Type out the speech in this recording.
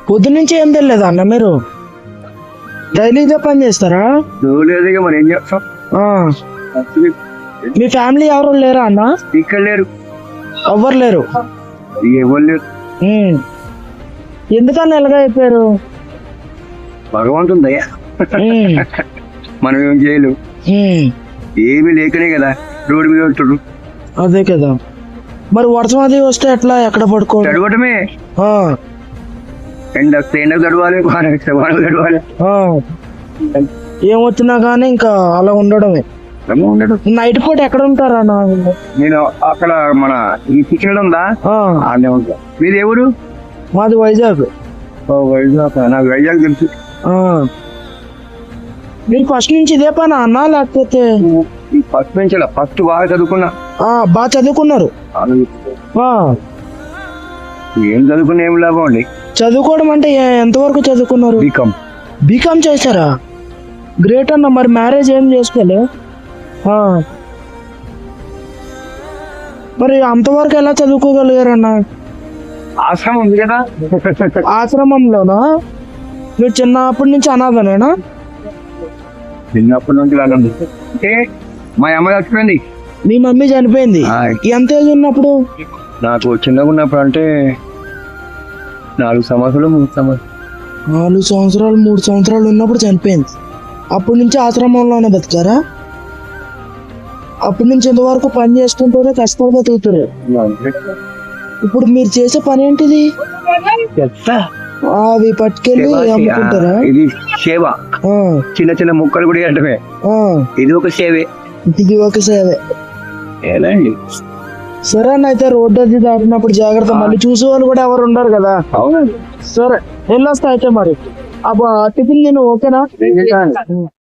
పొద్దున్నుంచి ఏం తెలియదా అన్న మీరు? డైలీ ఇదే పని చేస్తారా? లేదు ఇక మరి ఏం చేస్తాం. ఆ. మీ ఫ్యామిలీ ఎవరు లేరా అన్న? ఇక్కడ లేరు, ఎవ్వరు లేరు. ఎవరు లేరు. ఎందుకన్నా ఎలాగ అయిపోయారు? భగవంతుని దయ. మనం ఏం చేయలేము, ఏమీ లేకనే కదా రోడ్డు మీద ఉంటాడు. అదే కదా, మరి వర్షం అది వస్తే ఎట్లా, ఎక్కడ పడుకో? తడవటమే. ఎండ వస్తే ఎండకు తడవాలి, వాన వస్తే వానకు తడవాలి. ఏమొచ్చినా కానీ ఇంకా అలా ఉండడమే. ఉండడు. నైట్ పూట ఎక్కడ ఉంటారా? నేను అక్కడ మన ఈ చికెన్ ఉందా, ఆడనే ఉంటా. మీరు ఎవరు? మాది వైజాగ్. వైజాగ్, నాకు వైజాగ్ తెలుసు. మీరు ఫస్ట్ నుంచి ఇదే పని అన్నా, లేకపోతే? ఫస్ట్ నుంచి ఫస్ట్ బాగా చదువుకున్నా. బాగా చదువుకున్నారు. ఏం చదువుకున్నా ఏం లాభం అండి. చదువుకోవడం అంటే ఎంతవరకు చదువుకున్నారు? బీకామ్. బీకామ్ చేశారా? గ్రేట్ అన్న. మరి మ్యారేజ్ ఏం చేసుకోలే? మరి అంతవరకు ఎలా చదువుకోగలిగారన్న? ఆశ్రమం ఉంది కదా. ఆశ్రమంలోనా? మీరు చిన్నప్పటి నుంచి అనాథనేనా? చిన్నప్పటి నుంచి అంటే మా అమ్మ చచ్చిపోయింది. మీ మమ్మీ చనిపోయింది? ఎంత ఏజ్ ఉన్నప్పుడు? నాకు చిన్నగా ఉన్నప్పుడు అంటే 4 సంవత్సరాలు 3 సంవత్సరాలు. 4 సంవత్సరాలు 3 సంవత్సరాలు ఉన్నప్పుడు చనిపోయింది. అప్పటి నుంచి ఆశ్రమంలోనే బతికారా? అప్పటి నుంచి ఎంతవరకు పని చేసుకుంటూనే కష్టాలు బతుకుతారు. ఇప్పుడు మీరు చేసే పని ఏంటిది? అవి పట్టుకెళ్ళి అమ్ముకుంటారా? ఇది సేవ. చిన్న చిన్న ముక్కలు కూడా అంటే ఇది ఒక సేవే. ఇది ఒక సేవే. సరే అన్న, అయితే రోడ్డు అది దాటినప్పుడు జాగ్రత్త. మళ్ళీ చూసే వాళ్ళు కూడా ఎవరు ఉండరు కదా. సరే వెళ్ళొస్తా అయితే. మరి టిఫిన్ నేను ఓకేనా?